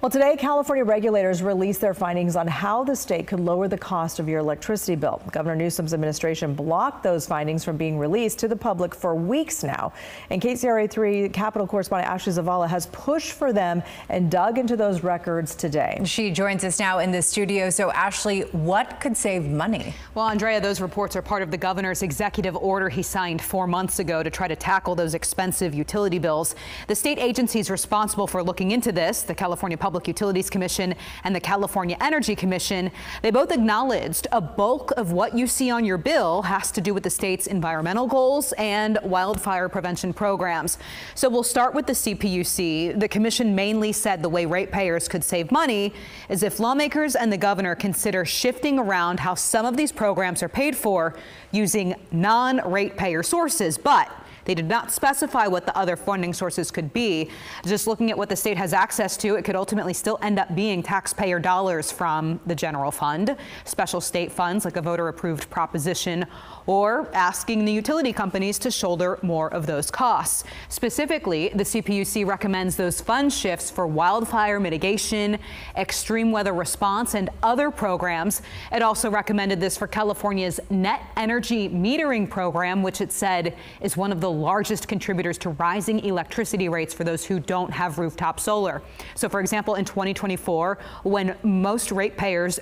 Well, today, California regulators released their findings on how the state could lower the cost of your electricity bill. Governor Newsom's administration blocked those findings from being released to the public for weeks now. And KCRA3 Capitol correspondent Ashley Zavala has pushed for them and dug into those records today. She joins us now in the studio. So, Ashley, what could save money? Well, Andrea, those reports are part of the governor's executive order he signed 4 months ago to try to tackle those expensive utility bills. The state agencies responsible for looking into this, the California Public Utilities Commission and the California Energy Commission, they both acknowledged a bulk of what you see on your bill has to do with the state's environmental goals and wildfire prevention programs. So we'll start with the CPUC. The commission mainly said the way ratepayers could save money is if lawmakers and the governor consider shifting around how some of these programs are paid for using non-ratepayer sources, but they did not specify what the other funding sources could be. Just looking at what the state has access to, it could ultimately still end up being taxpayer dollars from the general fund, special state funds like a voter-approved proposition, or asking the utility companies to shoulder more of those costs. Specifically, the CPUC recommends those fund shifts for wildfire mitigation, extreme weather response, and other programs. It also recommended this for California's net energy metering program, which it said is one of the largest contributors to rising electricity rates for those who don't have rooftop solar. So, for example, in 2024, when most ratepayers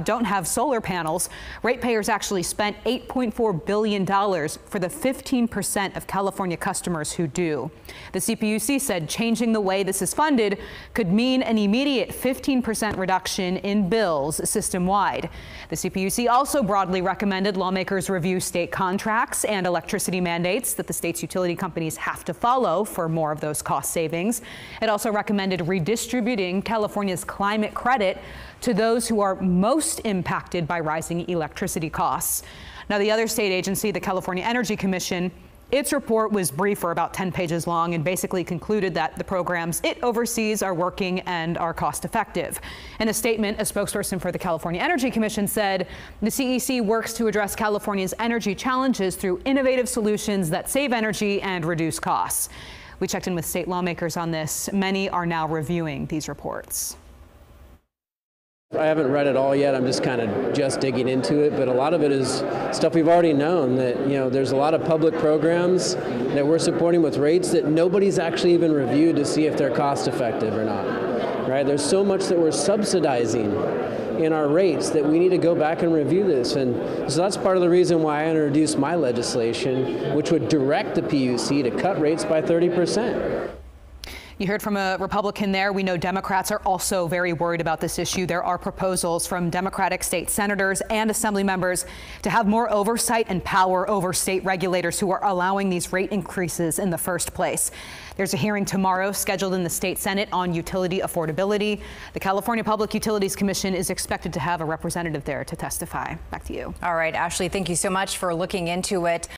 don't have solar panels, ratepayers actually spent $8.4 billion for the 15% of California customers who do. The CPUC said changing the way this is funded could mean an immediate 15% reduction in bills system-wide. The CPUC also broadly recommended lawmakers review state contracts and electricity mandates that the state's utility companies have to follow for more of those cost savings. It also recommended redistributing California's climate credit to those who are most impacted by rising electricity costs. Now, the other state agency, the California Energy Commission, its report was briefer, about 10 pages long, and basically concluded that the programs it oversees are working and are cost effective. In a statement, a spokesperson for the California Energy Commission said the CEC works to address California's energy challenges through innovative solutions that save energy and reduce costs. We checked in with state lawmakers on this. Many are now reviewing these reports. I haven't read it all yet. I'm just digging into it, but a lot of it is stuff we've already known, that there's a lot of public programs that we're supporting with rates that nobody's actually even reviewed to see if they're cost effective or not. Right? There's so much that we're subsidizing in our rates that we need to go back and review this, and so that's part of the reason why I introduced my legislation, which would direct the PUC to cut rates by 30%. You heard from a Republican there. We know Democrats are also very worried about this issue. There are proposals from Democratic state senators and assembly members to have more oversight and power over state regulators who are allowing these rate increases in the first place. There's a hearing tomorrow scheduled in the state Senate on utility affordability. The California Public Utilities Commission is expected to have a representative there to testify. Back to you. All right, Ashley, thank you so much for looking into it.